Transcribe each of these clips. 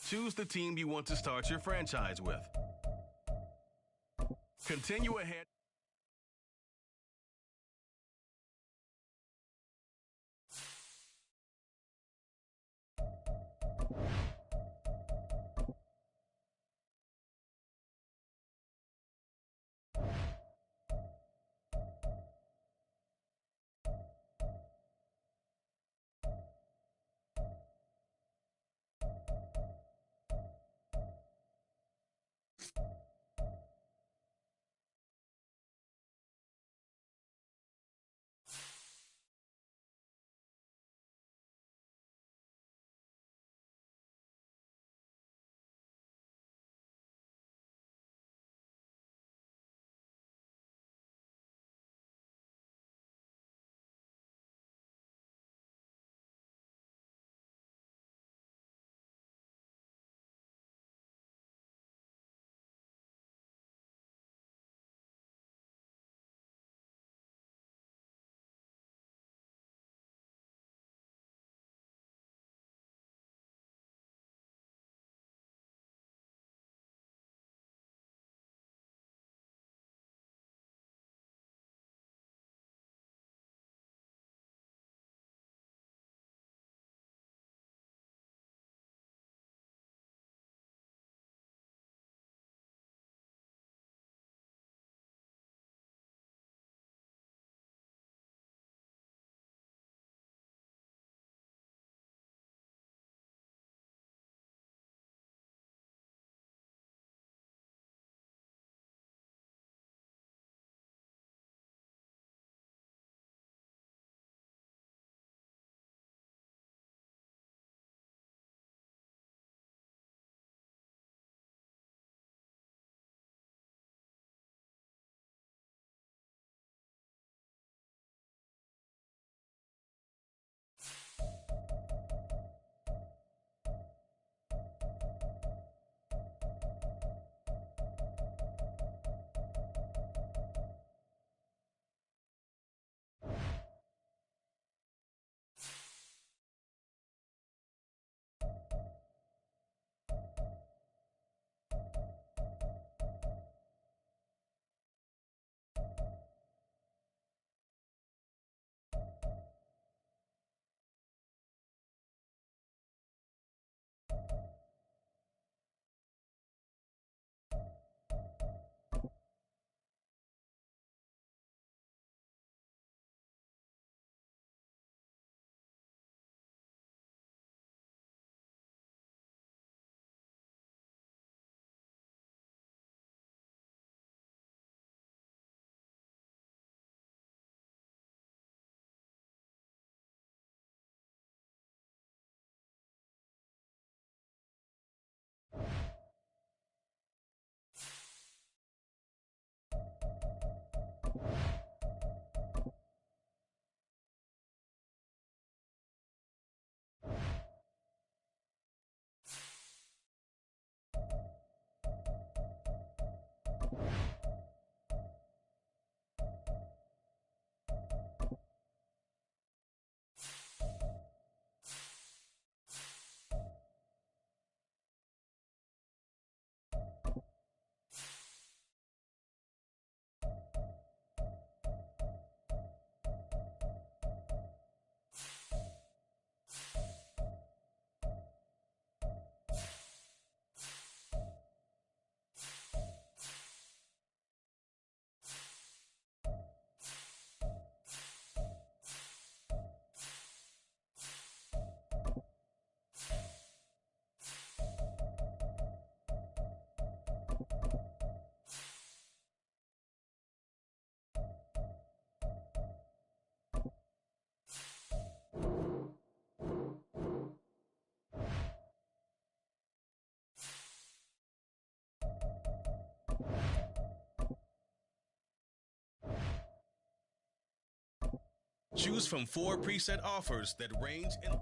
Choose the team you want to start your franchise with. Continue ahead. Choose from 4 preset offers that range in...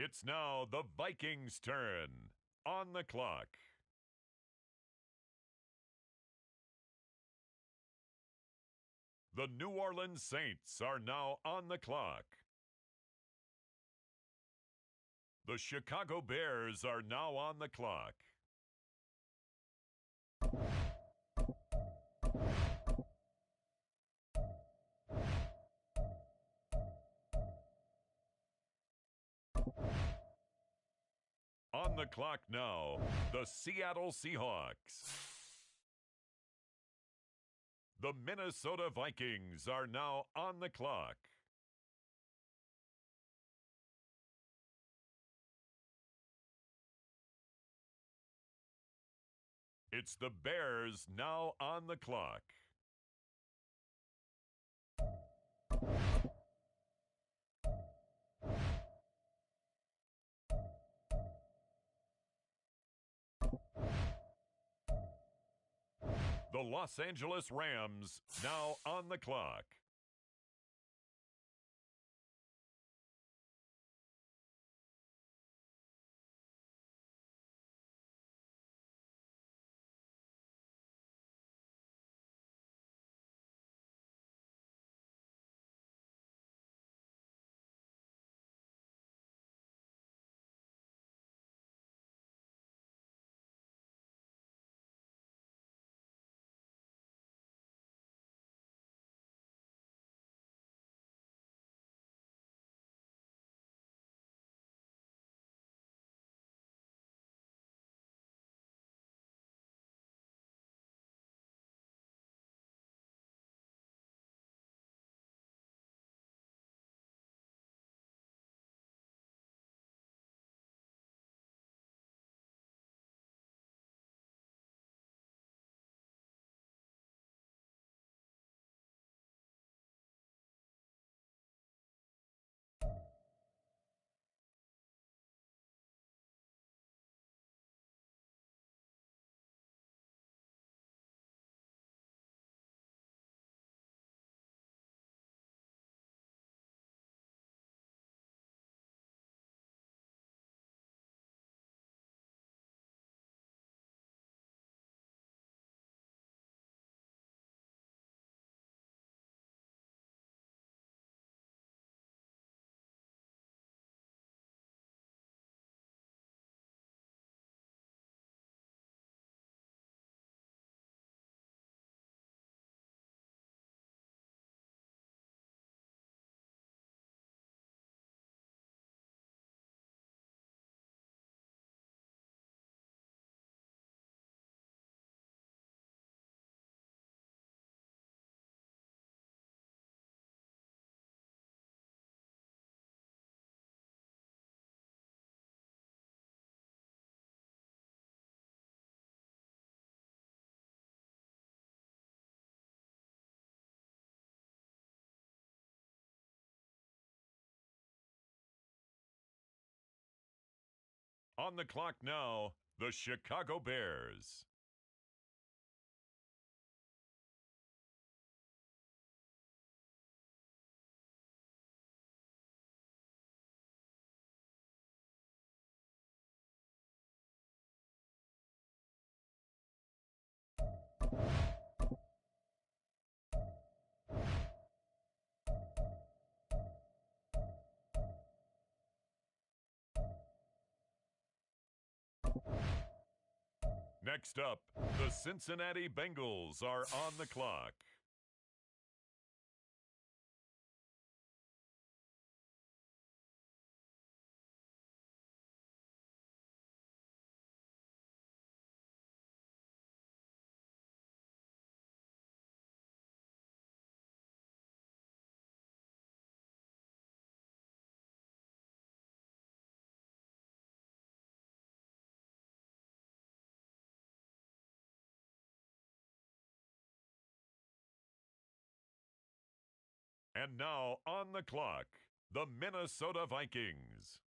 It's now the Vikings' turn. On the clock. The New Orleans Saints are now on the clock. The Chicago Bears are now on the clock. On the clock now, the Seattle Seahawks. The Minnesota Vikings are now on the clock. It's the Bears now on the clock. The Los Angeles Rams now on the clock. On the clock now, the Chicago Bears. Next up, the Cincinnati Bengals are on the clock. And now on the clock, the Minnesota Vikings.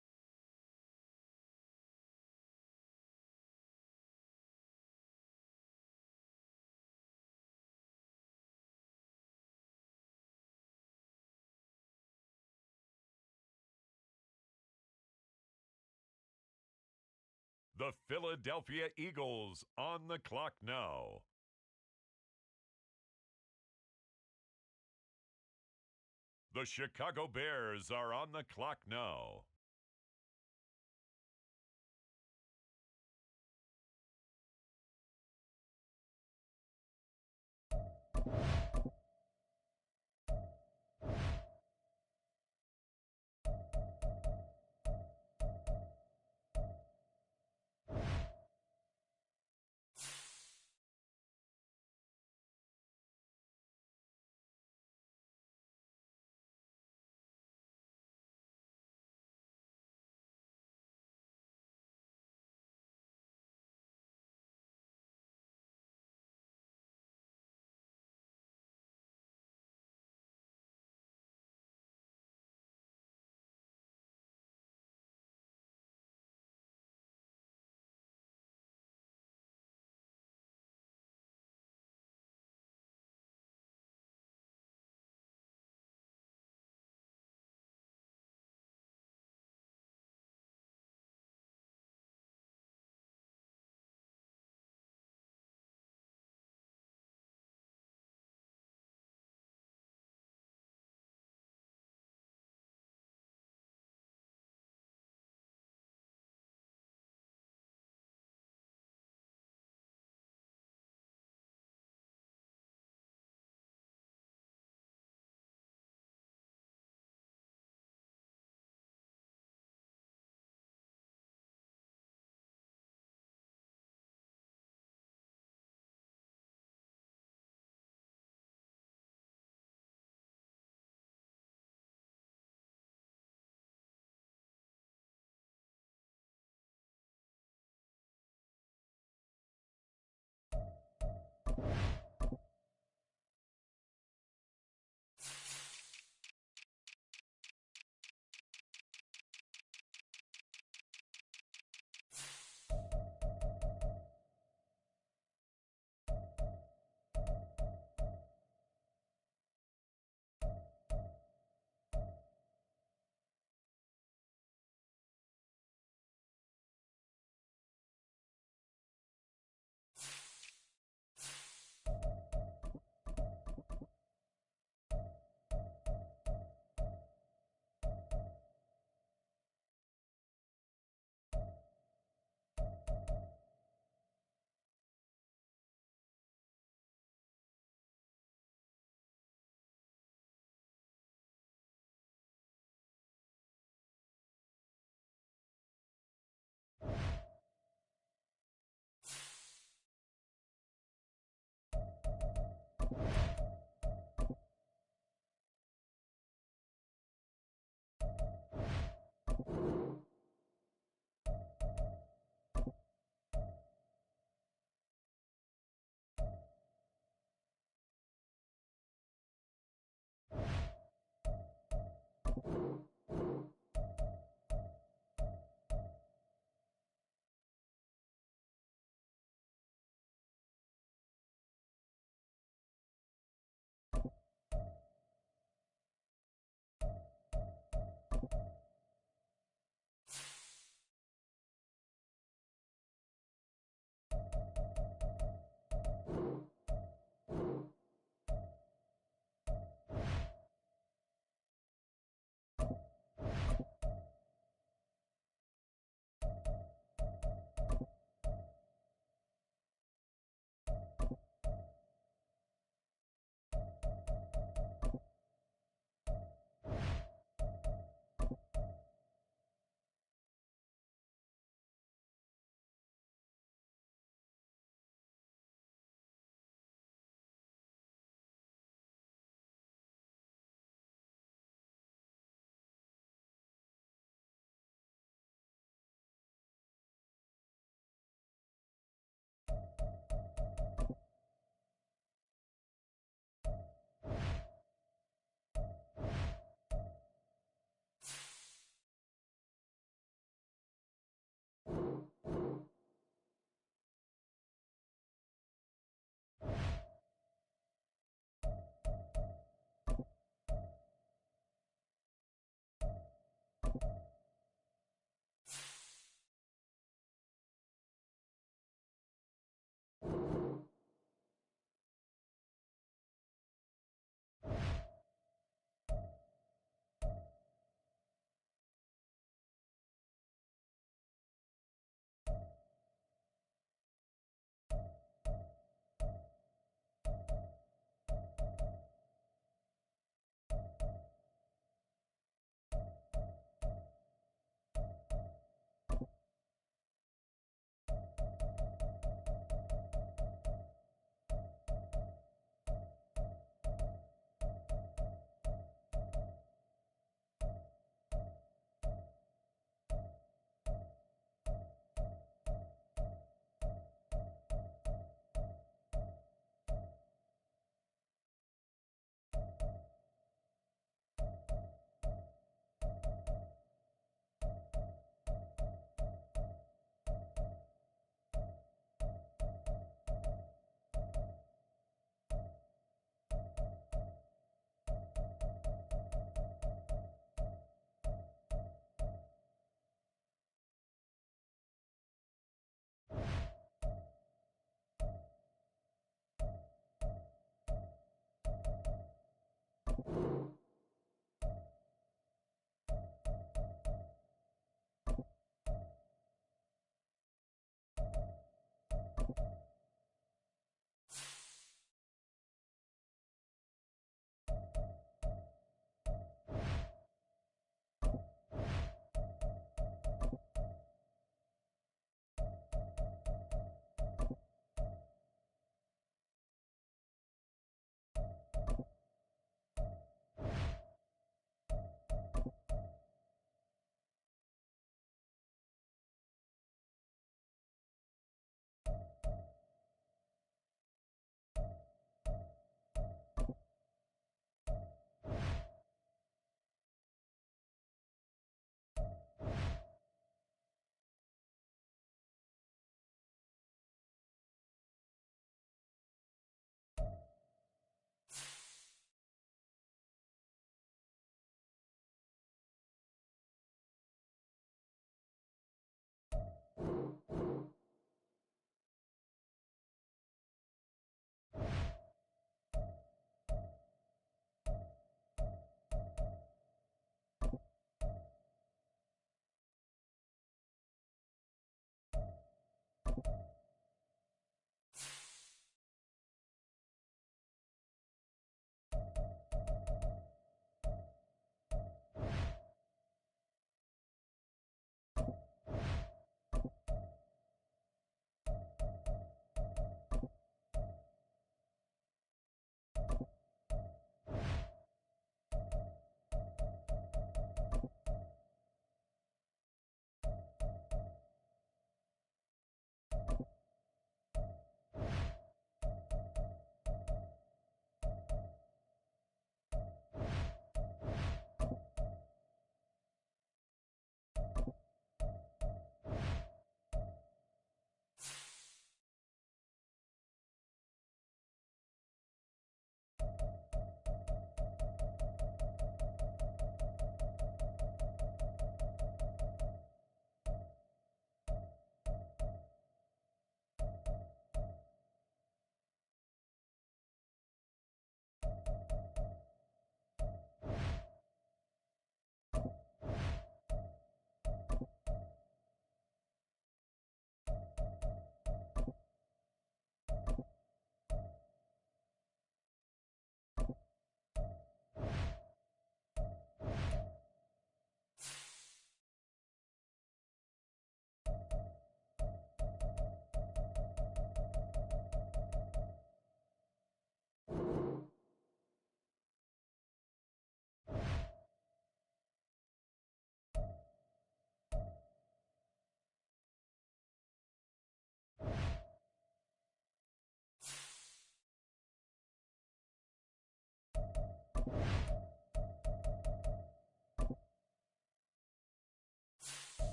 The Philadelphia Eagles on the clock now. The Chicago Bears are on the clock now.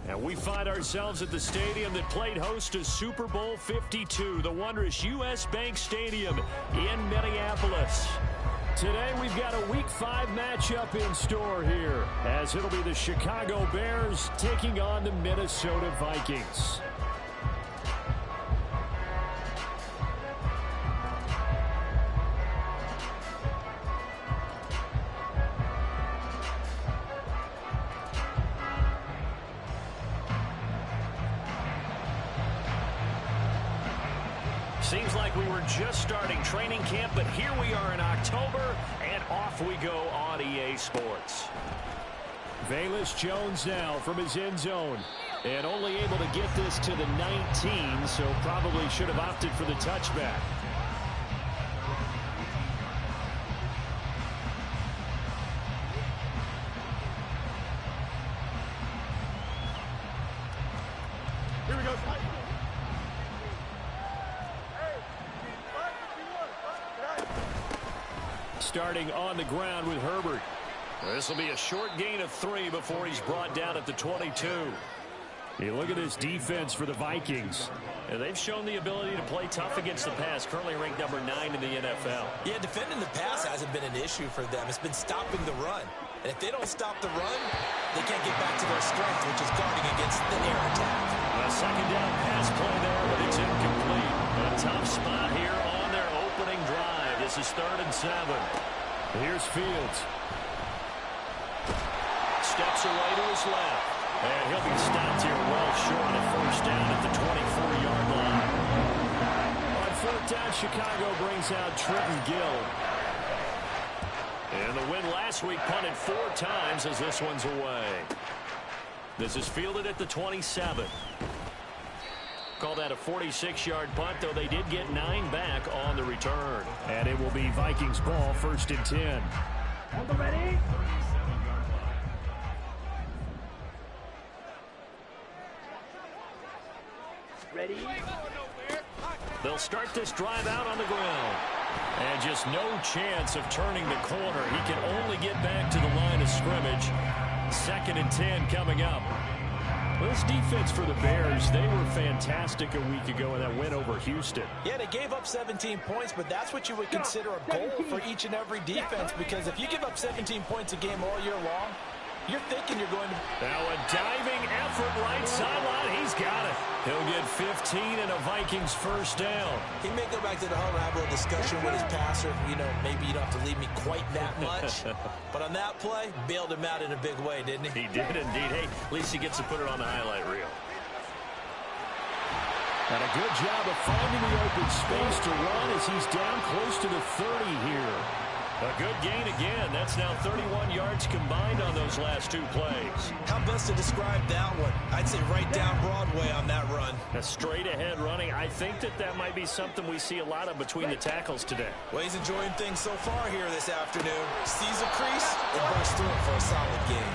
And we find ourselves at the stadium that played host to Super Bowl 52, the wondrous U.S. Bank Stadium in Minneapolis. Today we've got a Week 5 matchup in store here, as it'll be the Chicago Bears taking on the Minnesota Vikings. Seems like we were just starting training camp, but here we are in October, and off we go on EA Sports. Velus Jones now from his end zone, and only able to get this to the 19, so probably should have opted for the touchback. Here we go. Starting on the ground with Herbert. This will be a short gain of 3 before he's brought down at the 22. Hey, look at this defense for the Vikings. And they've shown the ability to play tough against the pass, currently ranked number 9 in the NFL. Yeah, defending the pass hasn't been an issue for them. It's been stopping the run. And if they don't stop the run, they can't get back to their strength, which is guarding against the air attack. A second down pass play there, but it's incomplete. A tough spot here on their opening drive. This is 3rd and 7. Here's Fields. Steps away to his left. And he'll be stopped here well short of 1st down at the 24-yard line. On 4th down, Chicago brings out Trenton Gill. And the win last week punted 4 times as this one's away. This is fielded at the 27. Call that a 46-yard punt, though they did get 9 back on the return. And it will be Vikings ball, 1st and 10. Ready? Ready? They'll start this drive out on the ground. And just no chance of turning the corner. He can only get back to the line of scrimmage. 2nd and 10 coming up. Well, this defense for the Bears, they were fantastic a week ago in that win over Houston. Yeah, they gave up 17 points, but that's what you would consider a goal for each and every defense, because if you give up 17 points a game all year long, you're thinking you're going to... Now a diving effort right sideline. He's got it. He'll get 15 and a Vikings 1st down. He may go back to the home and have a little discussion with his passer. You know, maybe you don't have to leave me quite that much. But on that play, bailed him out in a big way, didn't he? He did indeed. Hey, at least he gets to put it on the highlight reel. And a good job of finding the open space to run as he's down close to the 30 here. A good gain again. That's now 31 yards combined on those those last two plays. How best to describe that one? I'd say right down Broadway on that run. A straight-ahead running. I think that might be something we see a lot of between the tackles today. Well, he's enjoying things so far here this afternoon. Sees a crease and bursts through it for a solid game.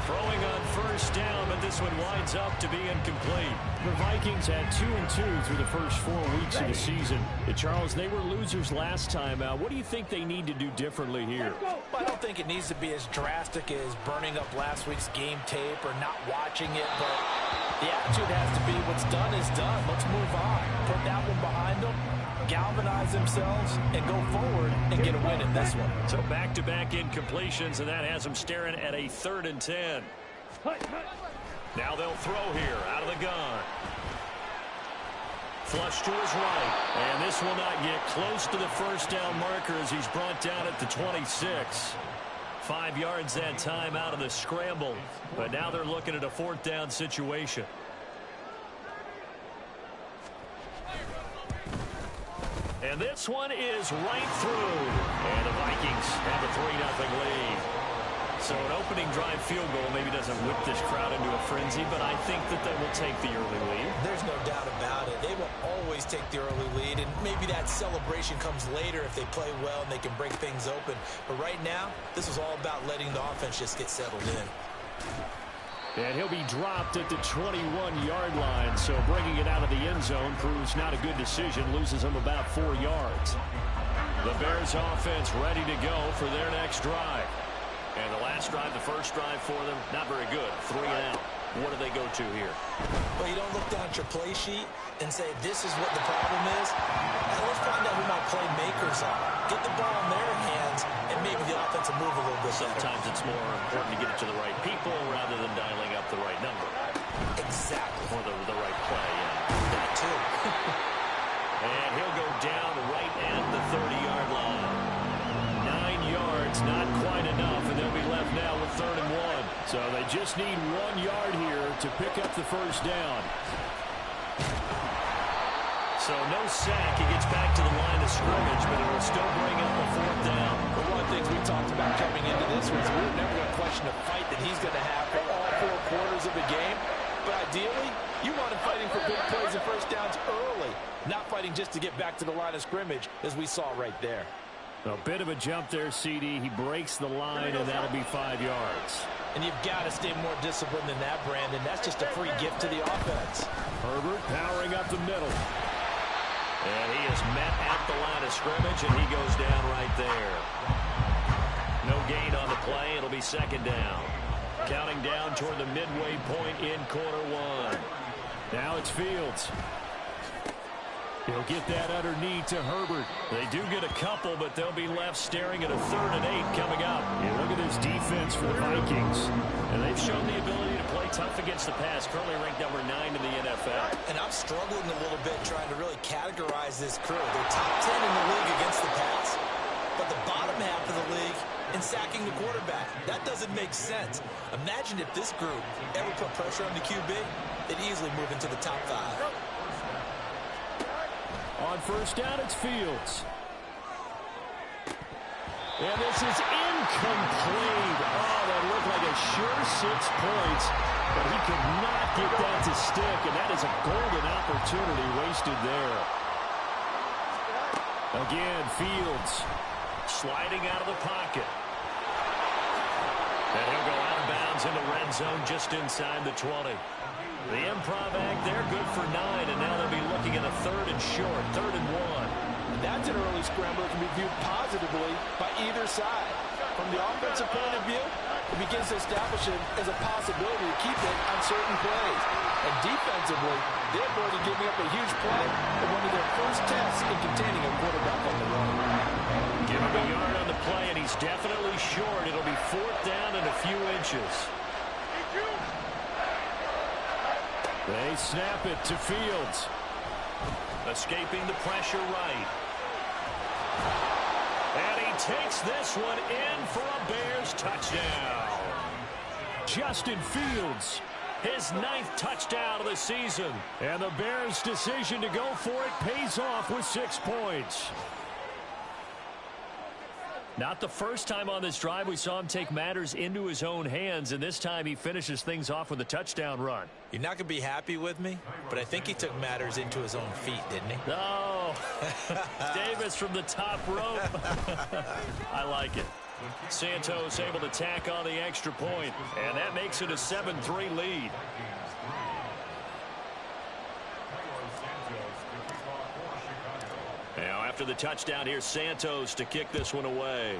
Throwing on first down, but this one winds up to be incomplete. The Vikings had 2-2 through the first 4 weeks of the season. Charles, they were losers last time out. What do you think they need to do differently here? Well, I don't think it needs to be as drastic as burning up last week's game tape or not watching it, but the attitude has to be what's done is done. Let's move on. Put that one behind them, galvanize themselves, and go forward and get a win in this one. So back-to-back incompletions, and that has them staring at a 3rd and 10. Now they'll throw here out of the gun. Flush to his right, and this will not get close to the first down marker as he's brought down at the 26. 5 yards that time out of the scramble, but now they're looking at a 4th down situation. And this one is right through. And the Vikings have a 3-0 lead. So an opening drive field goal maybe doesn't whip this crowd into a frenzy, but I think that they will take the early lead. There's no doubt about it. They will always take the early lead, and maybe that celebration comes later if they play well and they can break things open. But right now, this is all about letting the offense just get settled in. And he'll be dropped at the 21-yard line, so bringing it out of the end zone proves not a good decision, loses him about 4 yards. The Bears offense ready to go for their next drive. And the last drive, the first drive for them, not very good. 3 and out. What do they go to here? Well, you don't look down at your play sheet and say, this is what the problem is. Now let's find out who my playmakers are. Get the ball in their hands, and maybe the offense will move a little bit better. Sometimes it's more important to get it to the right people rather than dialing up the right number. Exactly. Or the right play. Yeah. That too. And he'll go down right at the 30-yard line. 9 yards, not quite enough, and they'll be left now with 3rd and 1. So they just need 1 yard here to pick up the first down. So no sack. He gets back to the line of scrimmage, but it will still bring up a 4th down. But one of the things we talked about coming into this was we were never going to question the fight that he's going to have for all 4 quarters of the game. But ideally, you want him fighting for big plays and first downs early, not fighting just to get back to the line of scrimmage, as we saw right there. A bit of a jump there, CD. He breaks the line, and that'll be 5 yards. And you've got to stay more disciplined than that, Brandon. That's just a free gift to the offense. Herbert powering up the middle. And he is met at the line of scrimmage, and he goes down right there. No gain on the play. It'll be 2nd down. Counting down toward the midway point in quarter 1. Now it's Fields. He'll get that underneath to Herbert. They do get a couple, but they'll be left staring at a 3rd and 8 coming up. Yeah, look at this defense for the Vikings. And they've shown the ability to play tough against the pass. Currently ranked number 9 in the NFL. And I'm struggling a little bit trying to really categorize this crew. They're top 10 in the league against the pass, but the bottom half of the league in sacking the quarterback. That doesn't make sense. Imagine if this group ever put pressure on the QB, they'd easily move into the top 5. On first down, it's Fields. And this is incomplete. Oh, that looked like a sure 6 points, but he could not get that to stick, and that is a golden opportunity wasted there. Again, Fields sliding out of the pocket. And he'll go out of bounds in the red zone just inside the 20. The improv act there, good for 9, and now they'll be looking at a 3rd and short, 3rd and 1. And that's an early scramble that can be viewed positively by either side. From the offensive point of view, it begins to establish it as a possibility to keep it on certain plays. And defensively, they avoided giving up a huge play in one of their first tests in containing a quarterback on the run. Give him a yard on the play, and he's definitely short. It'll be 4th down and a few inches. They snap it to Fields. Escaping the pressure right. And he takes this one in for a Bears touchdown. Justin Fields, his 9th touchdown of the season. And the Bears' decision to go for it pays off with 6 points. Not the first time on this drive we saw him take matters into his own hands, and this time he finishes things off with a touchdown run. You're not going to be happy with me, but I think he took matters into his own feet, didn't he? No. Davis from the top rope. I like it. Santos able to tack on the extra point, and that makes it a 7-3 lead. Now after the touchdown, here's Santos to kick this one away.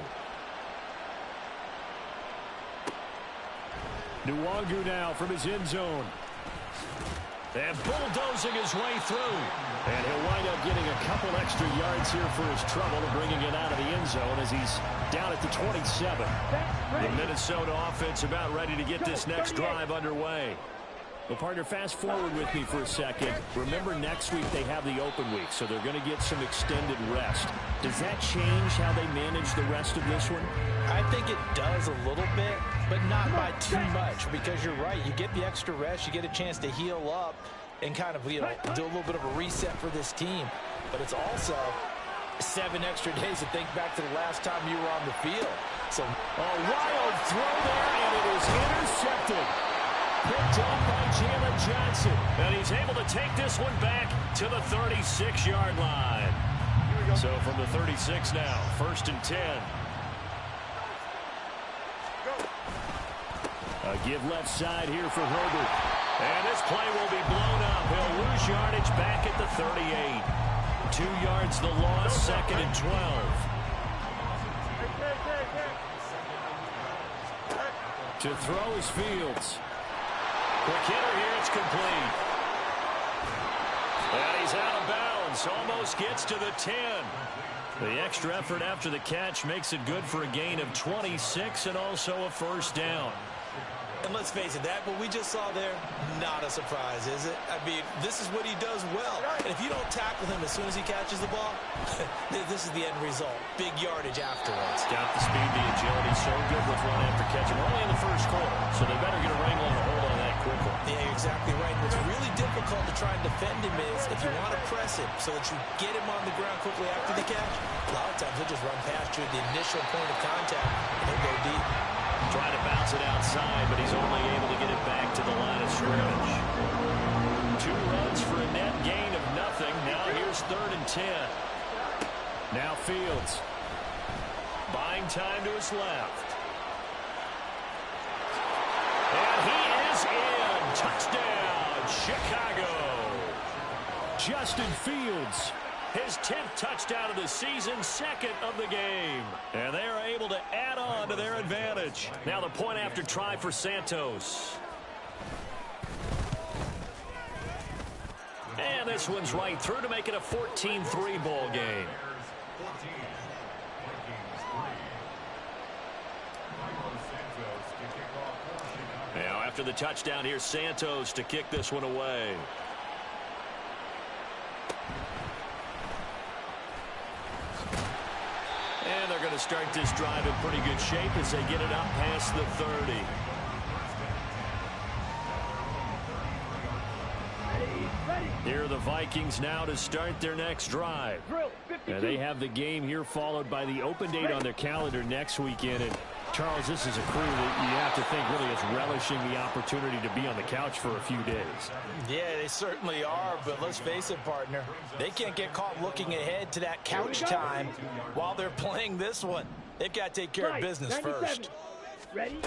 Nwangu now from his end zone. And bulldozing his way through. And he'll wind up getting a couple extra yards here for his trouble and bringing it out of the end zone as he's down at the 27. The Minnesota offense about ready to get this next drive underway. Well, partner, fast forward with me for a second. Remember, next week they have the open week, so they're going to get some extended rest. Does that change how they manage the rest of this one? I think it does a little bit, but not by too much, because you're right. You get the extra rest, you get a chance to heal up and kind of, do a little bit of a reset for this team. But it's also 7 extra days to think back to the last time you were on the field. So a wild throw there, and it is intercepted. Picked up by Jalen Johnson. And he's able to take this one back to the 36-yard line. So from the 36 now, 1st and 10. A give left side here for Herbert. And this play will be blown up. He'll lose yardage back at the 38. 2 yards the loss, 2nd and 12. To throw is Fields. Quick hitter here, it's complete. And he's out of bounds, almost gets to the 10. The extra effort after the catch makes it good for a gain of 26 and also a 1st down. And let's face it, that what we just saw there, not a surprise, is it? I mean, this is what he does well. And if you don't tackle him as soon as he catches the ball, this is the end result. Big yardage afterwards. Got the speed, the agility, so good with run after catch. We're only in the 1st quarter, so they better get a wrangle and a hold on that quickly. Yeah, you're exactly right. What's really difficult to try and defend him is if you want to press him so that you get him on the ground quickly after the catch, a lot of times he'll just run past you at the initial point of contact and he'll go deep. Trying to bounce it outside, but he's only able to get it back to the line of scrimmage. 2 runs for a net gain of nothing. Now here's 3rd and 10. Now Fields. Buying time to his left. And he is in. Touchdown, Chicago. Justin Fields. His 10th touchdown of the season, 2nd of the game. And they are able to add on to their advantage. Now the point after try for Santos. And this one's right through to make it a 14-3 ball game. Now after the touchdown, here's Santos to kick this one away. And they're going to start this drive in pretty good shape as they get it up past the 30. Here are the Vikings now to start their next drive. And they have the game here followed by the open date on their calendar next weekend. And Charles, this is a crew that you have to think really is relishing the opportunity to be on the couch for a few days. Yeah, they certainly are, but let's face it, partner. They can't get caught looking ahead to that couch time while they're playing this one. They've got to take care of business first. Ready?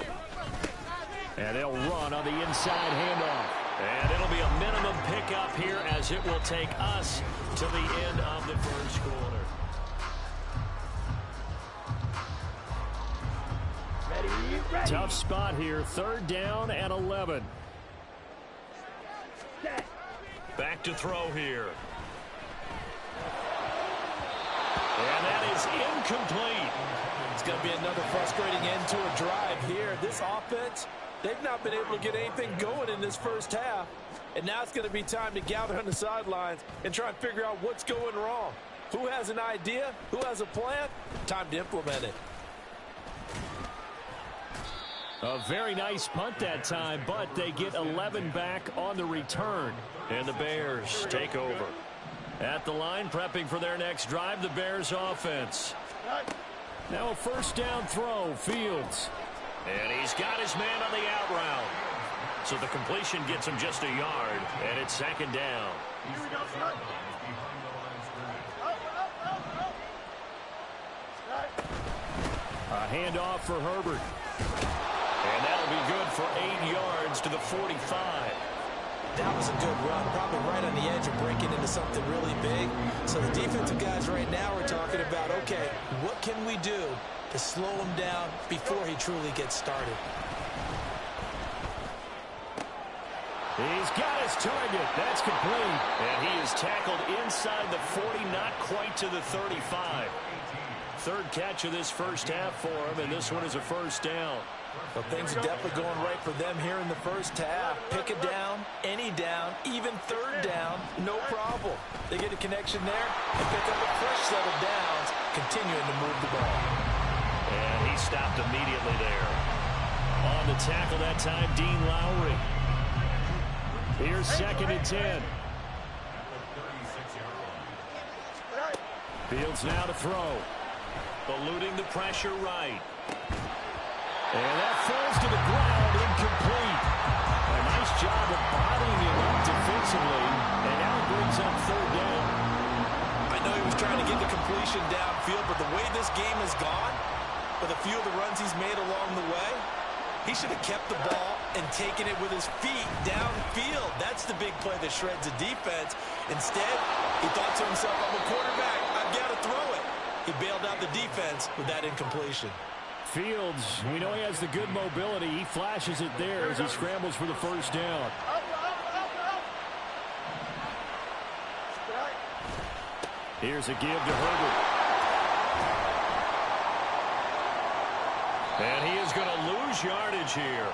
And they'll run on the inside handoff. And it'll be a minimum pickup here as it will take us to the end of the 1st quarter. Ready. Tough spot here. 3rd down and 11. Set. Back to throw here. And that is incomplete. It's going to be another frustrating end to a drive here. This offense, they've not been able to get anything going in this 1st half. And now it's going to be time to gather on the sidelines and try and figure out what's going wrong. Who has an idea? Who has a plan? Time to implement it. A very nice punt that time, but they get 11 back on the return. And the Bears take over. At the line, prepping for their next drive, the Bears offense. Now a first down throw, Fields. And he's got his man on the out route. So the completion gets him just a yard, and it's second down. A handoff for Herbert. And that'll be good for 8 yards to the 45. That was a good run, probably right on the edge of breaking into something really big. So the defensive guys right now are talking about, okay, what can we do to slow him down before he truly gets started? He's got his target. That's complete. And he is tackled inside the 40, not quite to the 35. Third catch of this first half for him, and this one is a first down. Well, things are definitely going right for them here in the first half. Pick a down, any down, even third down, no problem. They get a connection there and pick up a fresh set of downs, continuing to move the ball. And he stopped immediately there. On the tackle that time, Dean Lowry. Here's second and 10. Fields now to throw. Eluding the pressure right. And that falls to the ground, incomplete. A nice job of bottling him up defensively, and now brings up third down. I know he was trying to get the completion downfield, but the way this game has gone, with a few of the runs he's made along the way, he should have kept the ball and taken it with his feet downfield. That's the big play that shreds a defense. Instead, he thought to himself, I'm a quarterback, I've got to throw it. He bailed out the defense with that incompletion. Fields, we know he has the good mobility. He flashes it there as he scrambles for the first down. Here's a give to Herbert. And he is going to lose yardage here.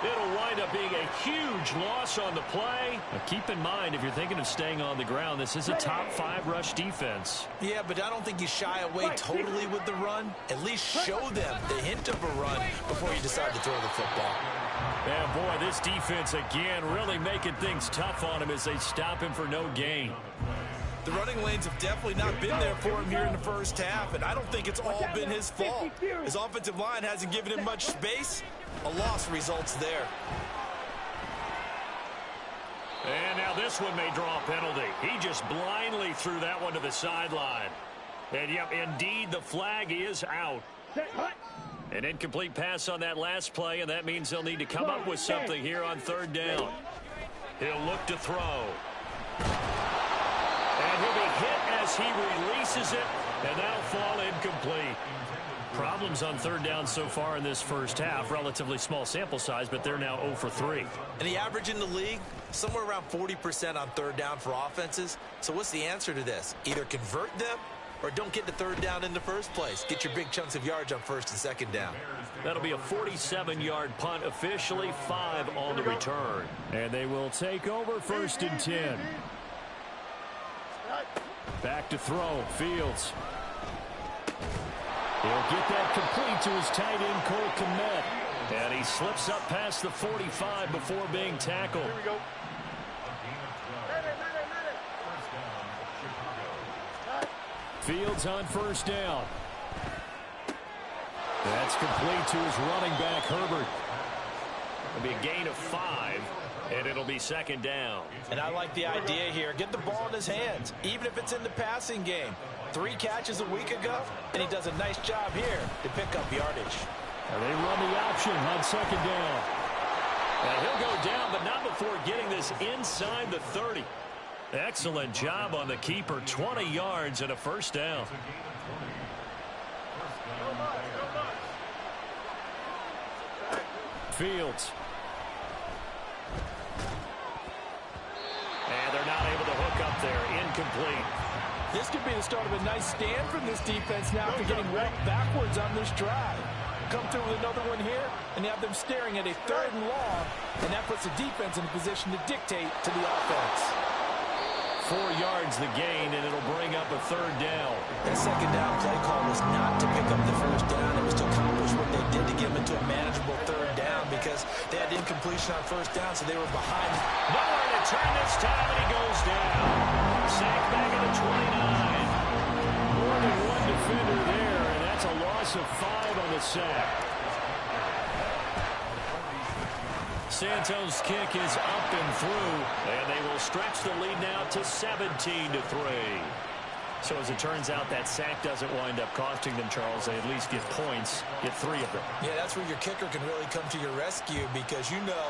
It'll wind up being a huge loss on the play. Now keep in mind, if you're thinking of staying on the ground, this is a top 5 rush defense. Yeah, but I don't think you shy away totally with the run. At least show them the hint of a run before you decide to throw the football. And boy, this defense again really making things tough on him as they stop him for no gain. The running lanes have definitely not been there for him here in the first half, and I don't think it's all been his fault. His offensive line hasn't given him much space. A loss results there. And now this one may draw a penalty. He just blindly threw that one to the sideline. And yep, indeed, the flag is out. An incomplete pass on that last play, and that means they'll need to come up with something here on third down. He'll look to throw. And he'll be hit as he releases it, and that'll fall incomplete. Problems on third down so far in this first half. Relatively small sample size, but they're now 0 for 3. And the average in the league, somewhere around 40% on third down for offenses. So what's the answer to this? Either convert them or don't get the third down in the first place. Get your big chunks of yards on first and second down. That'll be a 47-yard punt, officially 5 on the return. And they will take over first and 10. Back to throw, Fields. He'll get that complete to his tight end, Cole Kmet. And he slips up past the 45 before being tackled. Here we go. Fields on first down. That's complete to his running back, Herbert. It'll be a gain of 5, and it'll be second down. And I like the idea here. Get the ball in his hands, even if it's in the passing game. 3 catches a week ago, and he does a nice job here to pick up yardage. And they run the option on second down. And he'll go down, but not before getting this inside the 30. Excellent job on the keeper. 20 yards and a first down. Fields. And they're not able to hook up there. Incomplete. This could be the start of a nice stand from this defense now after getting walked backwards on this drive. Come through with another one here, and you have them staring at a 3rd and long, and that puts the defense in a position to dictate to the offense. 4 yards the gain, and it'll bring up a third down. That second down play call was not to pick up the first down. It was to accomplish what they did to get them into a manageable third down because they had incompletion on first down, so they were behind. Nowhere to turn this time, and he goes down. Sacked back at the 29. More than one defender there, and that's a loss loss of 5 on the sack. Santos' kick is up and through, and they will stretch the lead now to 17-3. So as it turns out, that sack doesn't wind up costing them, Charles. They at least get points, get 3 of them. Yeah, that's where your kicker can really come to your rescue because, you know,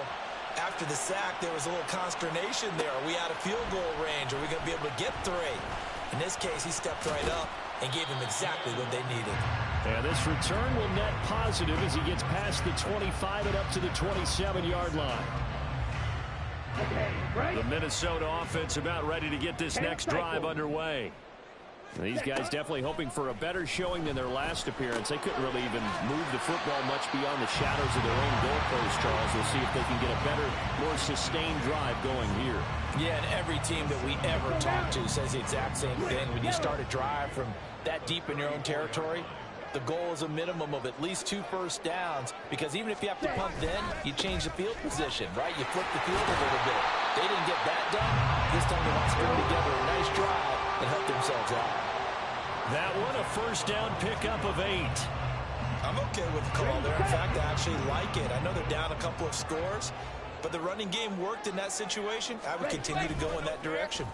after the sack, there was a little consternation there. Are we out of field goal range? Are we going to be able to get 3? In this case, he stepped right up and gave them exactly what they needed. And this return will net positive as he gets past the 25 and up to the 27-yard line. The Minnesota offense about ready to get this next drive underway. These guys definitely hoping for a better showing than their last appearance. They couldn't really even move the football much beyond the shadows of their own goalpost, Charles. We'll see if they can get a better, more sustained drive going here. Yeah, and every team that we ever talk to says the exact same thing. When you start a drive from that deep in your own territory, the goal is a minimum of at least 2 first downs, because even if you have to punt then, you change the field position, right? You flip the field a little bit. They didn't get that done. This time they want to string together a nice drive and help themselves out. That one, a first down pickup of 8. I'm okay with the call there. In fact, I actually like it. I know they're down a couple of scores, but the running game worked in that situation. I would continue to go in that direction.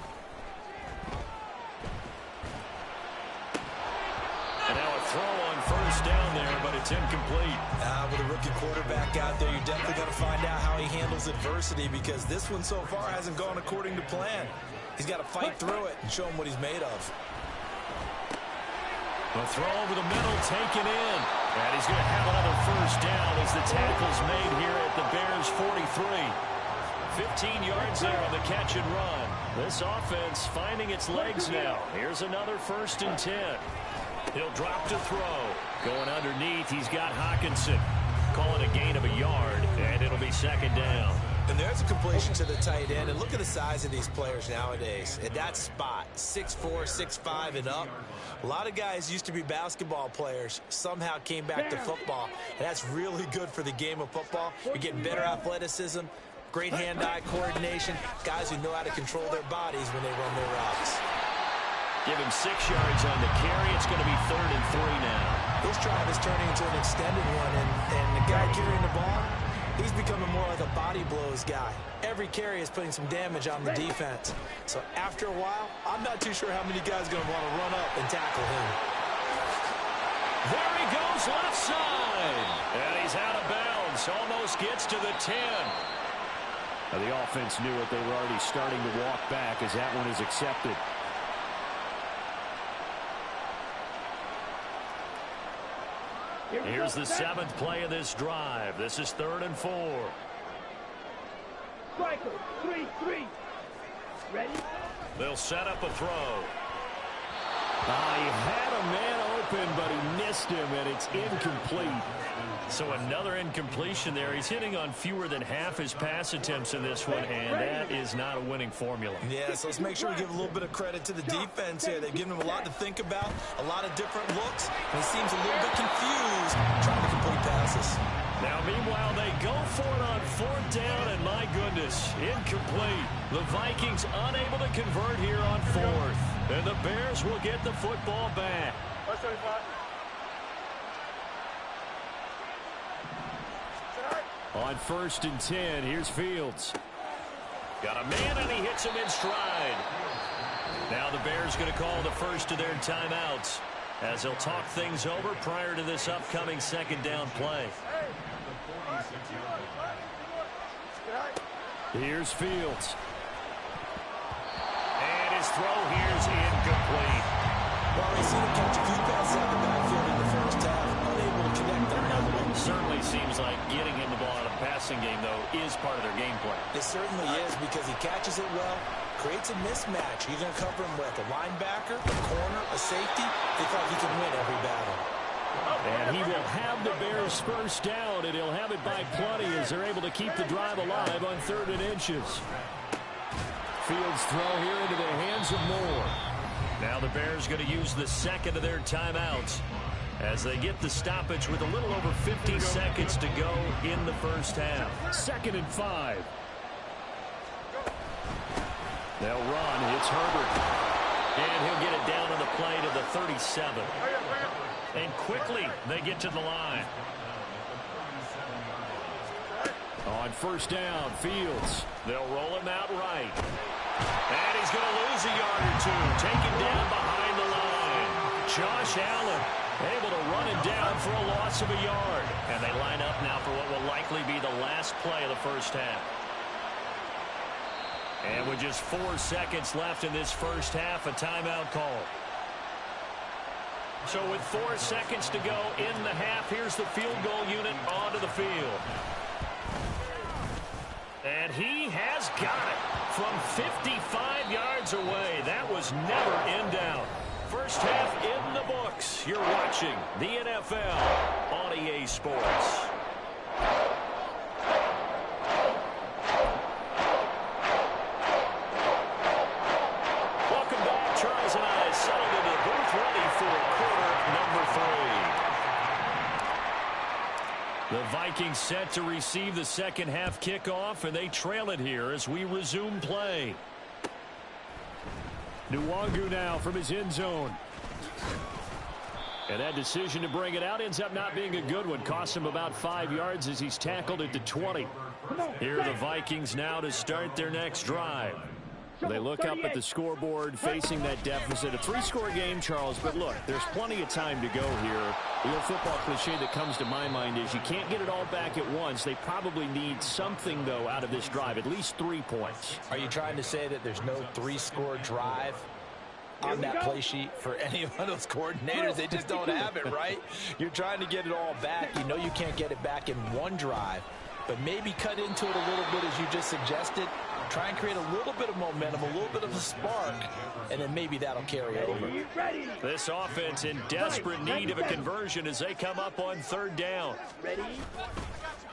And now a throw on first down there, but it's incomplete. With a rookie quarterback out there, you're definitely going to find out how he handles adversity, because this one so far hasn't gone according to plan. He's got to fight through it and show him what he's made of. A throw over the middle, taken in. And he's going to have another first down as the tackle's made here at the Bears' 43. 15 yards there on the catch and run. This offense finding its legs now. Here's another 1st and 10. He'll drop to throw. Going underneath, he's got Hawkinson. Calling a gain of a yard, and it'll be 2nd down. And there's a completion to the tight end. And look at the size of these players nowadays. At that spot, 6'4", 6'5", and up. A lot of guys used to be basketball players, somehow came back to football. And that's really good for the game of football. You're getting better athleticism, great hand-eye coordination, guys who know how to control their bodies when they run their routes. Give him 6 yards on the carry. It's going to be 3rd and 3 now. This drive is turning into an extended one, and the guy carrying the ball, he's becoming more like a body blows guy. Every carry is putting some damage on the defense. So after a while, I'm not too sure how many guys are going to want to run up and tackle him. There he goes, left side. And he's out of bounds. Almost gets to the 10. Now, the offense knew it. They were already starting to walk back as that one is accepted. Here's the 7th play of this drive. This is 3rd and 4. Striker, 3-3. Ready? They'll set up a throw. He had a man open, but he missed him, and it's incomplete. So another incompletion there. He's hitting on fewer than half his pass attempts in this one, and that is not a winning formula. Yeah, so let's make sure we give a little bit of credit to the defense here. They've given him a lot to think about, a lot of different looks, and he seems a little bit confused trying to complete passes. Now, meanwhile, they go for it on 4th down, and my goodness, incomplete. The Vikings unable to convert here on 4th, and the Bears will get the football back. On 1st and 10, here's Fields. Got a man, and he hits him in stride. Now the Bears going to call the first of their timeouts as they'll talk things over prior to this upcoming 2nd down play. Here's Fields. And his throw here's incomplete. Well, they seem to catch a few passes out of the backfield in the first half, unable to connect on another one. Certainly seems like getting him the ball out of the passing game, though, is part of their game plan. It certainly is, because he catches it well, creates a mismatch. You're going to cover him with a linebacker, a corner, a safety. They thought he can win every battle. And he will have the Bears first down, and he'll have it by plenty as they're able to keep the drive alive on 3rd and inches. Fields throw here into the hands of Moore. Now the Bears going to use the 2nd of their timeouts as they get the stoppage with a little over 50 seconds to go in the first half. 2nd and 5. They'll run. It's Herbert. And he'll get it down on the play to the 37. And quickly they get to the line. On first down, Fields. They'll roll him out right. And he's going to lose a yard or two. Taken down behind the line. Josh Allen able to run him down for a loss of a yard. And they line up now for what will likely be the last play of the first half. And with just 4 seconds left in this first half, a timeout call. So with 4 seconds to go in the half, here's the field goal unit onto the field. And he has got it from 55 yards away. That was never in doubt. First half in the books. You're watching the NFL on EA Sports. Welcome back. Charles and I settled into the booth ready for quarter number 3. The Vikings set to receive the second half kickoff, and they trail it here as we resume play. Nwangu now from his end zone. And that decision to bring it out ends up not being a good one. Costs him about 5 yards as he's tackled at the 20. Here are the Vikings now to start their next drive. They look up at the scoreboard facing that deficit. A 3-score game, Charles, but look, there's plenty of time to go here. The old football cliche that comes to my mind is you can't get it all back at once. They probably need something, though, out of this drive, at least 3 points. Are you trying to say that there's no 3-score drive on that play sheet for any one of those coordinators? They just don't have it, right? You're trying to get it all back. You know you can't get it back in one drive, but maybe cut into it a little bit as you just suggested. Try and create a little bit of momentum, a little bit of a spark, and then maybe that'll carry over. This offense in desperate need of a conversion as they come up on third down.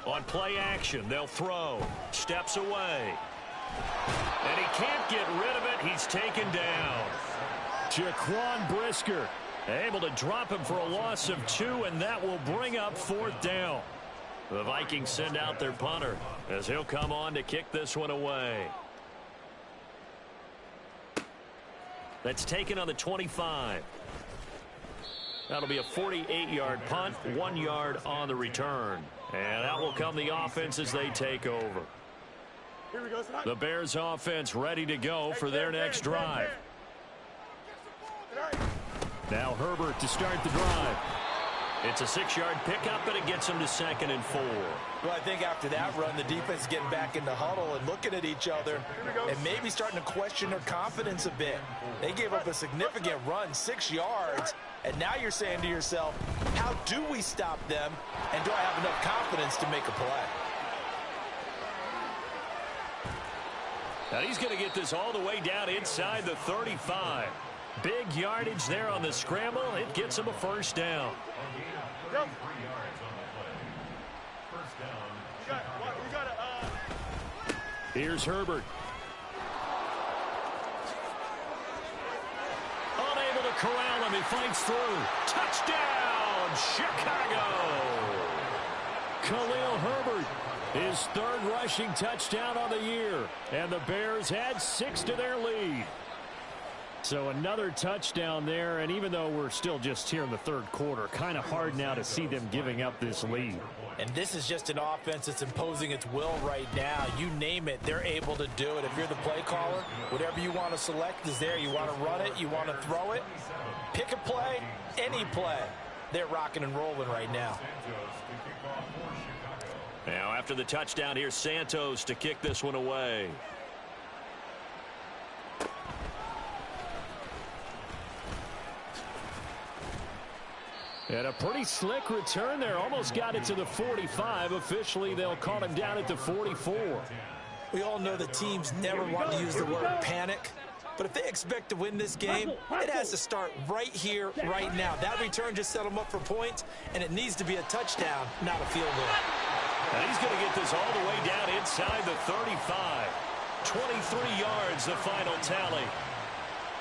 On play action, they'll throw. Steps away. And he can't get rid of it. He's taken down. Jaquan Brisker able to drop him for a loss of 2, and that will bring up fourth down. The Vikings send out their punter as he'll come on to kick this one away. That's taken on the 25. That'll be a 48-yard punt, 1 yard on the return. And out will come the offense as they take over. The Bears offense ready to go for their next drive. Now Herbert to start the drive. It's a 6-yard pickup, but it gets them to 2nd and 4. Well, I think after that run, the defense is getting back in the huddle and looking at each other and maybe starting to question their confidence a bit. They gave up a significant run, 6 yards, and now you're saying to yourself, how do we stop them, and do I have enough confidence to make a play? Now he's going to get this all the way down inside the 35. Big yardage there on the scramble. It gets him a first down. Here's Herbert. Unable to corral him. He fights through. Touchdown, Chicago. Khalil Herbert, his 3rd rushing touchdown on the year. And the Bears add 6 to their lead. So another touchdown there, and even though we're still just here in the 3rd quarter, kind of hard now to see them giving up this lead. And this is just an offense that's imposing its will right now. You name it, they're able to do it. If you're the play caller, whatever you want to select is there. You want to run it, you want to throw it, pick a play, any play. They're rocking and rolling right now. Now after the touchdown, here's Santos to kick this one away. And a pretty slick return there. Almost got it to the 45. Officially, they'll call him down at the 44. We all know the teams never want to use the word panic. But if they expect to win this game, it has to start right here, right now. That return just set them up for points, and it needs to be a touchdown, not a field goal. And he's going to get this all the way down inside the 35. 23 yards, the final tally.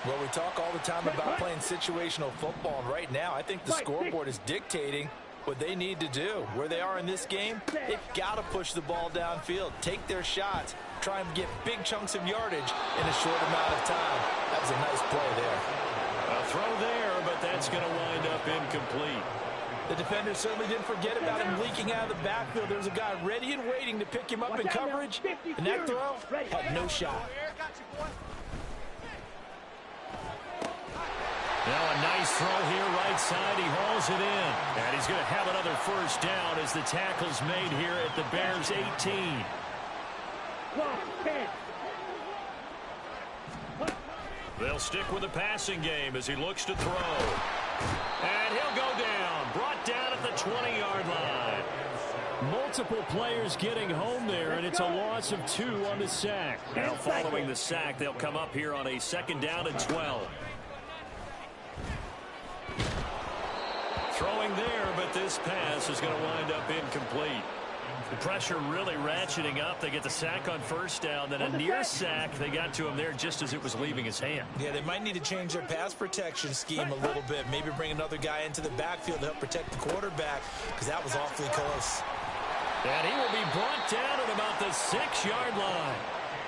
Well, we talk all the time about playing situational football, and right now I think the scoreboard is dictating what they need to do. Where they are in this game, they've got to push the ball downfield, take their shots, try and get big chunks of yardage in a short amount of time. That was a nice play there. A throw there, but That's going to wind up incomplete. The defender certainly didn't forget about him leaking out of the backfield. There was a guy ready and waiting to pick him up in coverage, and that throw had no shot. Now a nice throw here right side. He hauls it in. And he's going to have another first down as the tackle's made here at the Bears' 18. They'll stick with the passing game as he looks to throw. And he'll go down. Brought down at the 20-yard line. Multiple players getting home there, and it's a loss of 2 on the sack. Now following the sack, they'll come up here on a 2nd down and 12. Throwing there, but this pass is going to wind up incomplete. The pressure really ratcheting up. They get the sack on first down, then a near sack. They got to him there just as it was leaving his hand. Yeah, they might need to change their pass protection scheme a little bit. Maybe bring another guy into the backfield to help protect the quarterback, because that was awfully close. And he will be brought down at about the 6-yard line.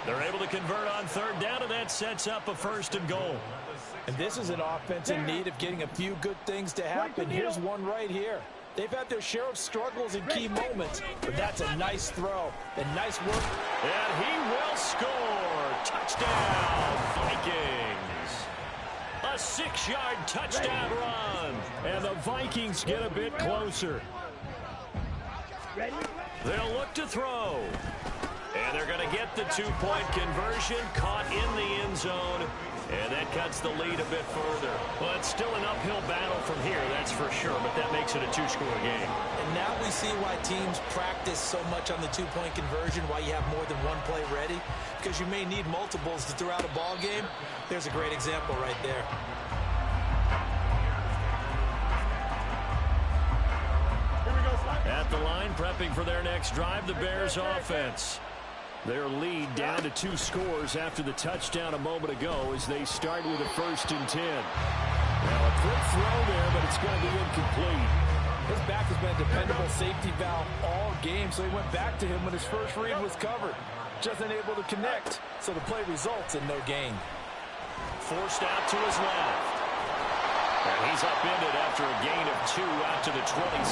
They're able to convert on 3rd down, and that sets up a 1st and goal. And this is an offense in need of getting a few good things to happen. Here's one right here. They've had their share of struggles in key moments, but that's a nice throw and nice work. And he will score. Touchdown, Vikings. A 6-yard touchdown run. And the Vikings get a bit closer. They'll look to throw. And they're going to get the 2-point conversion, caught in the end zone. And that cuts the lead a bit further. Well, it's still an uphill battle from here, that's for sure, but that makes it a 2-score game. And now we see why teams practice so much on the 2-point conversion, why you have more than one play ready, because you may need multiples to throw out a ball game. There's a great example right there. At the line, prepping for their next drive, the Bears offense. Their lead down to 2 scores after the touchdown a moment ago as they start with a 1st and 10. Now a quick throw there, but it's going to be incomplete. His back has been a dependable safety valve all game, so he went back to him when his first read was covered. Just unable to connect, so the play results in no gain. Forced out to his left. And he's upended after a gain of 2 out to the 27.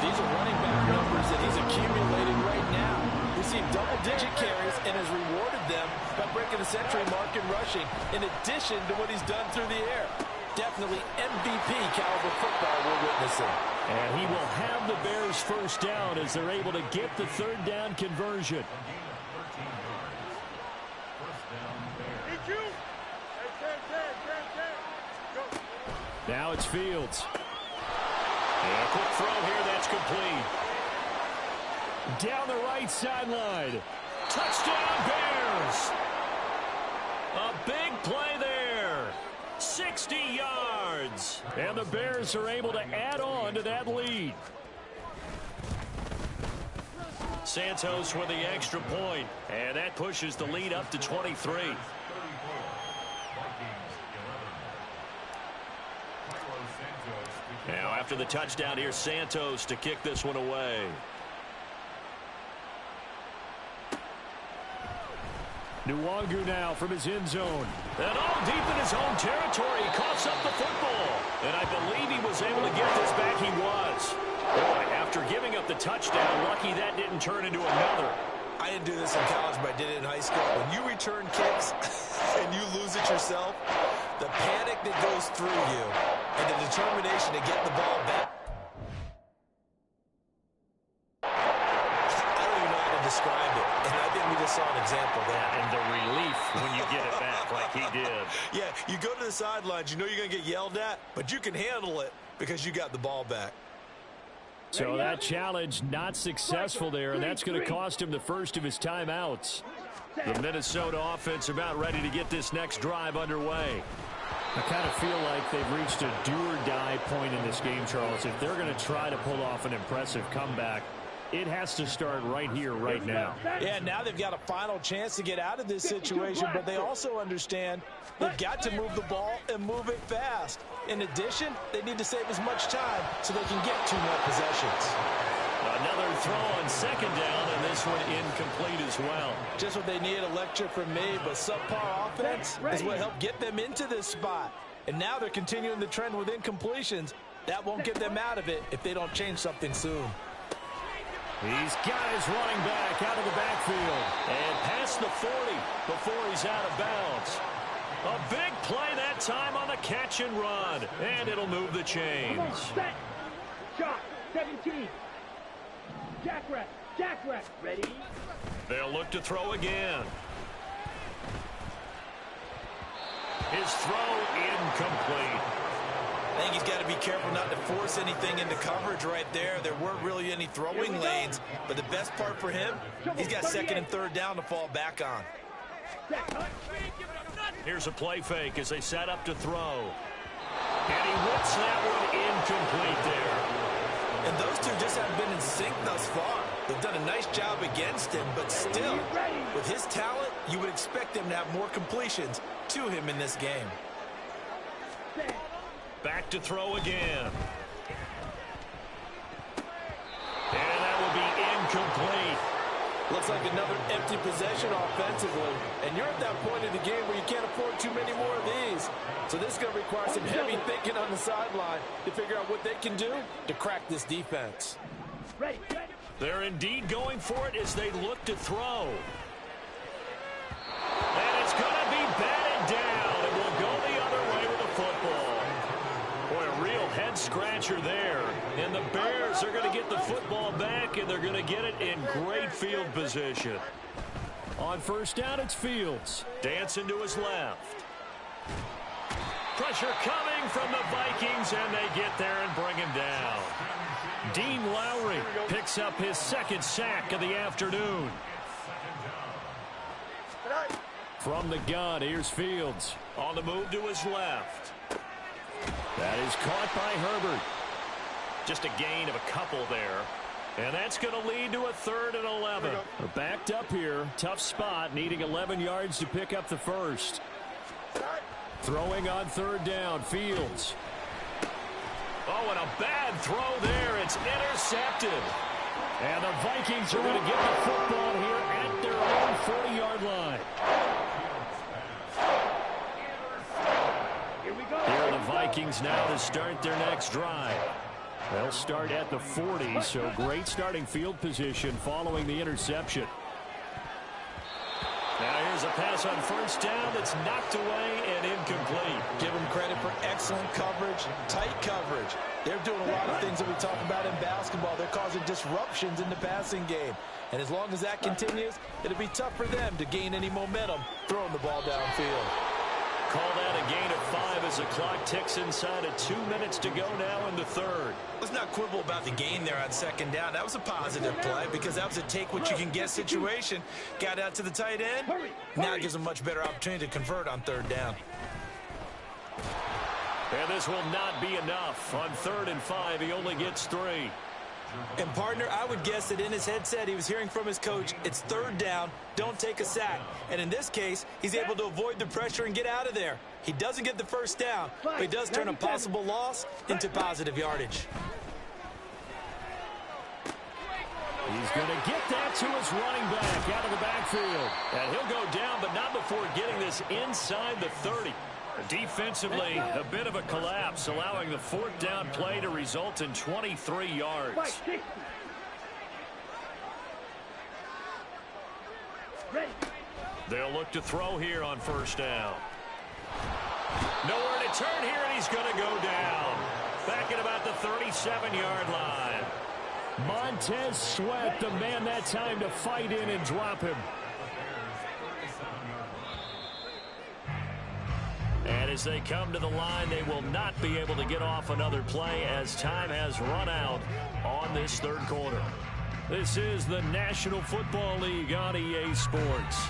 These are running back numbers that he's accumulating right now. Received double-digit carries and has rewarded them by breaking the century mark in rushing, in addition to what he's done through the air. Definitely MVP caliber football we're witnessing. And he will have the Bears' first down as they're able to get the 3rd down conversion. Now it's Fields. And a quick throw here, that's complete. Down the right sideline. Touchdown, Bears! A big play there. 60 yards. And the Bears are able to add on to that lead. Santos with the extra point. And that pushes the lead up to 23. Now after the touchdown, here's Santos to kick this one away. Nwangu now from his end zone. And all deep in his own territory, he coughs up the football. And I believe he was able to get this back. He was. Boy, after giving up the touchdown, lucky that didn't turn into another. I didn't do this in college, but I did it in high school. When you return kicks and you lose it yourself, the panic that goes through you and the determination to get the ball back. I don't even know how to describe it. And I think we just saw an example of that. And the relief when you get it back like he did. Yeah, you go to the sidelines, you know you're going to get yelled at, but you can handle it because you got the ball back. So that challenge not successful there, and that's going to cost him the first of his timeouts. The Minnesota offense about ready to get this next drive underway. I kind of feel like they've reached a do-or-die point in this game, Charles. If they're going to try to pull off an impressive comeback, it has to start right here, right now. Yeah, now they've got a final chance to get out of this situation, but they also understand they've got to move the ball and move it fast. In addition, they need to save as much time so they can get 2 more possessions. Another throw on 2nd down, and this one incomplete as well. Just what they need, a lecture from me, but subpar offense is what helped get them into this spot. And now they're continuing the trend with incompletions. That won't get them out of it if they don't change something soon. He's got his running back out of the backfield. And past the 40 before he's out of bounds. A big play that time on the catch and run. And it'll move the chains. Come on, set. Shot, 17. Jackrack, jackrack. Ready? They'll look to throw again. His throw incomplete. I think he's got to be careful not to force anything into coverage right there. There weren't really any throwing lanes, but the best part for him, he's got second and third down to fall back on. Here's a play fake as they set up to throw. And he whips that one incomplete there. And those two just haven't been in sync thus far. They've done a nice job against him, but still, with his talent, you would expect them to have more completions to him in this game. Back to throw again. And that will be incomplete. Looks like another empty possession offensively. And you're at that point in the game where you can't afford too many more of these. So this is going to require some heavy thinking on the sideline to figure out what they can do to crack this defense. They're indeed going for it as they look to throw. And it's going to be batted down. It will go the other way with the football. Boy, a real head-scratcher there. And the Bears are going to get the football back, and they're going to get it in great field position. On first down, it's Fields. Dancing to his left. Pressure coming from the Vikings, and they get there and bring him down. Dean Lowry picks up his second sack of the afternoon. From the gun, here's Fields. On the move to his left. That is caught by Herbert. Just a gain of a couple there. And that's going to lead to a 3rd and 11. They're backed up here. Tough spot, needing 11 yards to pick up the first. Throwing on 3rd down, Fields. Oh, and a bad throw there. It's intercepted. And the Vikings are going to get the football here at their own 40-yard line. Here are the Vikings now to start their next drive. They'll start at the 40, so great starting field position following the interception. Now here's a pass on first down that's knocked away and incomplete. Give them credit for excellent coverage, tight coverage. They're doing a lot of things that we talk about in basketball. They're causing disruptions in the passing game. And as long as that continues, it'll be tough for them to gain any momentum throwing the ball downfield. Call that a gain of 5 as the clock ticks inside of 2 minutes to go now in the 3rd. Let's not quibble about the gain there on second down. That was a positive play because that was a take-what-you-can-get situation. Got out to the tight end. Now it gives them a much better opportunity to convert on 3rd down. And this will not be enough. On 3rd and 5, he only gets 3. And, partner, I would guess that in his headset he was hearing from his coach, it's 3rd down, don't take a sack. And in this case, he's able to avoid the pressure and get out of there. He doesn't get the first down, but he does turn a possible loss into positive yardage. He's going to get that to his running back out of the backfield. And he'll go down, but not before getting this inside the 30. Defensively, a bit of a collapse, allowing the 4th down play to result in 23 yards. They'll look to throw here on first down. Nowhere to turn here, and he's going to go down. Back at about the 37-yard line. Montez Sweat, the man that time to fight in and drop him. And as they come to the line, they will not be able to get off another play as time has run out on this 3rd quarter. This is the National Football League on EA Sports.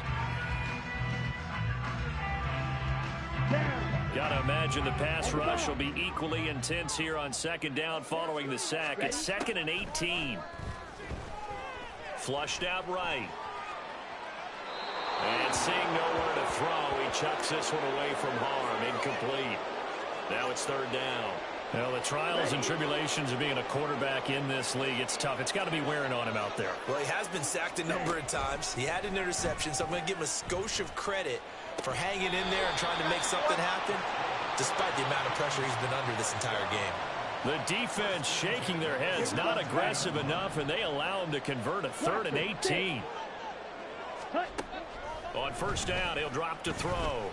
Got to imagine the pass rush will be equally intense here on 2nd down following the sack. It's 2nd and 18. Flushed out right. And seeing nowhere to throw, he chucks this one away from harm. Incomplete. Now it's 3rd down. Well, the trials and tribulations of being a quarterback in this league, it's tough. It's got to be wearing on him out there. Well, he has been sacked a number of times. He had an interception, so I'm going to give him a skosh of credit for hanging in there and trying to make something happen. despite the amount of pressure he's been under this entire game. The defense shaking their heads, not aggressive enough, and they allow him to convert a 3rd and 18. On first down, he'll drop to throw.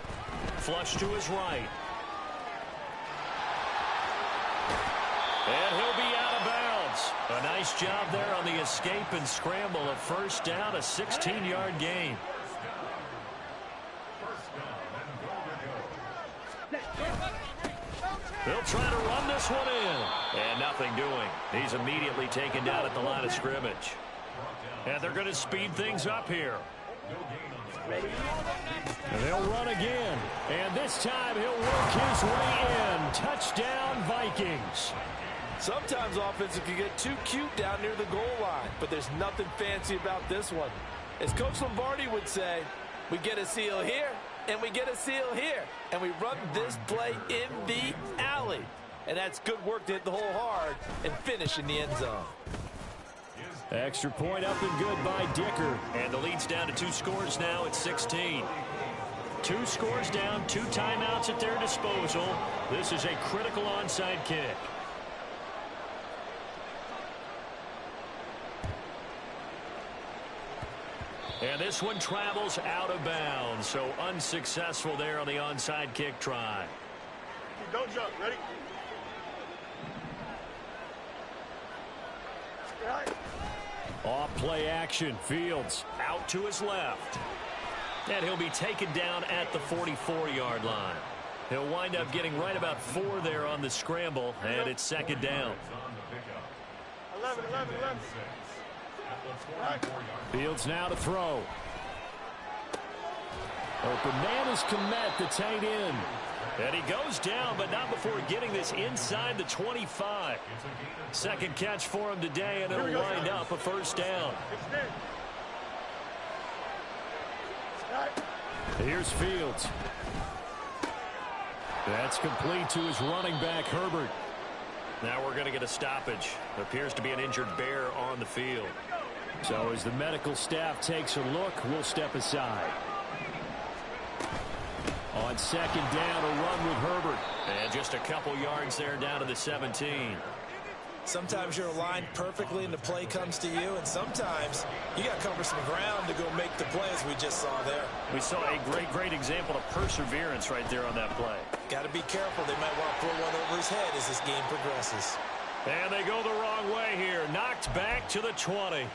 Flush to his right. And he'll be out of bounds. A nice job there on the escape and scramble of first down, a 16-yard gain. They'll try to run this one in. And nothing doing. He's immediately taken down at the line of scrimmage. And they're going to speed things up here. And they'll run again. And this time he'll work his way in. Touchdown, Vikings. Sometimes offenses can get too cute down near the goal line, but there's nothing fancy about this one. As Coach Lombardi would say, we get a seal here, and we get a seal here, and we run this play in the alley. And that's good work to hit the hole hard and finish in the end zone. Extra point up and good by Dicker. And the lead's down to 2 scores now at 16. 2 scores down, 2 timeouts at their disposal. This is a critical onside kick. And this one travels out of bounds, so unsuccessful there on the onside kick try. Don't jump. Ready? Off play action. Fields out to his left. And he'll be taken down at the 44-yard line. He'll wind up getting right about 4 there on the scramble, and it's 2nd down. 11. Fields now to throw. Open man is Komet, the tight end. And he goes down, but not before getting this inside the 25. Second catch for him today, and it'll wind up a first down. Here's Fields. That's complete to his running back, Herbert. Now we're going to get a stoppage. There appears to be an injured Bear on the field. So as the medical staff takes a look, we'll step aside. On 2nd down, a run with Herbert. And just a couple yards there down to the 17. Sometimes you're aligned perfectly and the play comes to you, and sometimes you got to cover some ground to go make the play, as we just saw there. We saw a great example of perseverance right there on that play. Got to be careful. They might want to throw one over his head as this game progresses. And they go the wrong way here. Knocked back to the 20.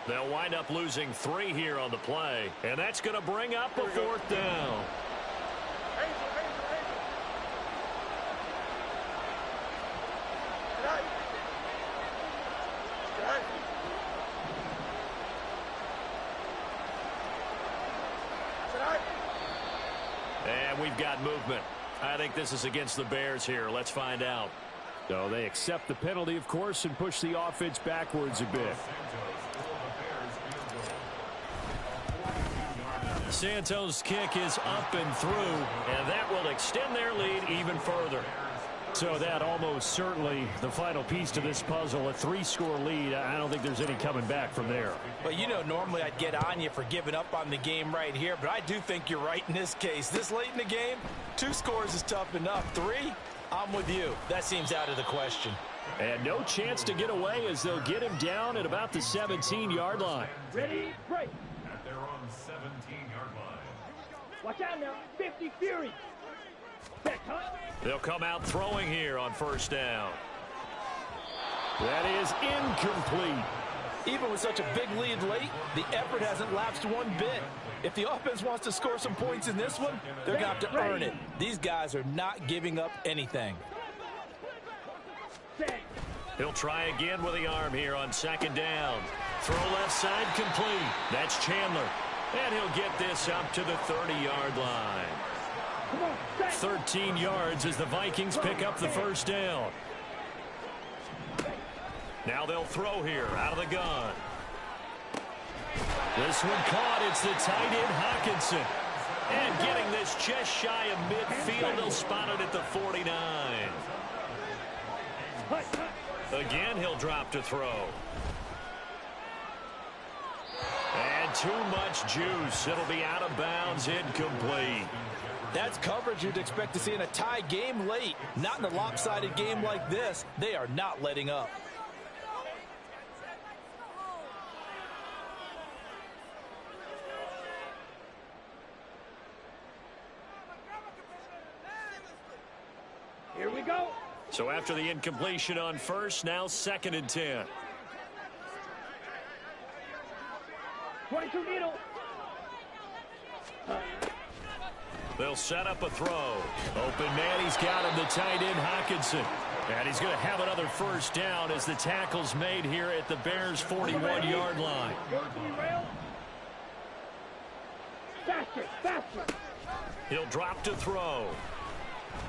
They'll wind up losing 3 here on the play, and that's going to bring up a 4th down. And we've got movement. I think this is against the Bears here. Let's find out. So they accept the penalty, of course, and push the offense backwards a bit. Santos' kick is up and through, and that will extend their lead even further. So that almost certainly the final piece to this puzzle, a 3-score lead. I don't think there's any coming back from there. Well, you know, normally I'd get on you for giving up on the game right here, but I do think you're right in this case. This late in the game, 2 scores is tough enough. 3, I'm with you. That seems out of the question. And no chance to get away as they'll get him down at about the 17-yard line. Ready, break. At their own 17-yard line. Watch out now. 50 Fury. Back, huh? They'll come out throwing here on first down. That is incomplete. Even with such a big lead late, the effort hasn't lapsed one bit. If the offense wants to score some points in this one, they're going to have to earn it. These guys are not giving up anything. He'll try again with the arm here on 2nd down. Throw left side complete. That's Chandler. And he'll get this up to the 30-yard line. 13 yards as the Vikings pick up the first down. Now they'll throw here out of the gun. This one caught. It's the tight end Hawkinson. And getting this just shy of midfield. They'll spot it at the 49. Again, he'll drop to throw. And too much juice. It'll be out of bounds, incomplete. That's coverage you'd expect to see in a tie game late. Not in a lopsided game like this. They are not letting up. Here we go. So after the incompletion on first, now 2nd and 10. 22 needle. They'll set up a throw. Open man, he's got him, the tight end, Hockenson. And he's going to have another first down as the tackle's made here at the Bears' 41-yard line. Faster, faster. He'll drop to throw.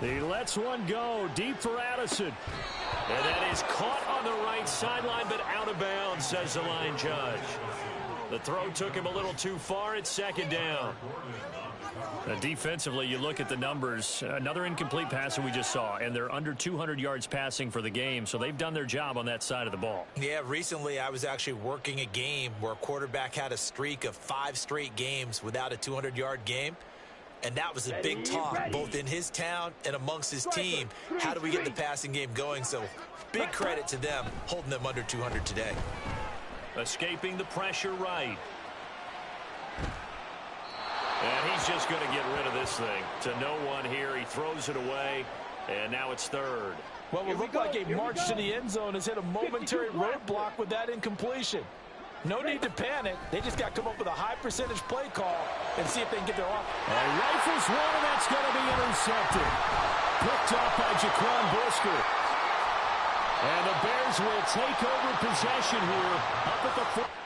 He lets one go deep for Addison. And that is caught on the right sideline, but out of bounds, says the line judge. The throw took him a little too far. It's 2nd down. Defensively, you look at the numbers. Another incomplete passer we just saw, and they're under 200 yards passing for the game, so they've done their job on that side of the ball. Yeah, recently I was actually working a game where a quarterback had a streak of 5 straight games without a 200-yard game. And that was a big talk, both in his town and amongst his team. How do we get the passing game going? So big credit to them, holding them under 200 today. Escaping the pressure right. And he's just going to get rid of this thing. To no one here. He throws it away, and now it's 3rd. Well, it looked like a march to the end zone has hit a momentary roadblock with that incompletion. No need to panic. They just got to come up with a high percentage play call and see if they can get their offense. Rifles one, and that's going to be intercepted. Picked off by Jaquan Brisker. And the Bears will take over possession here up at the 4.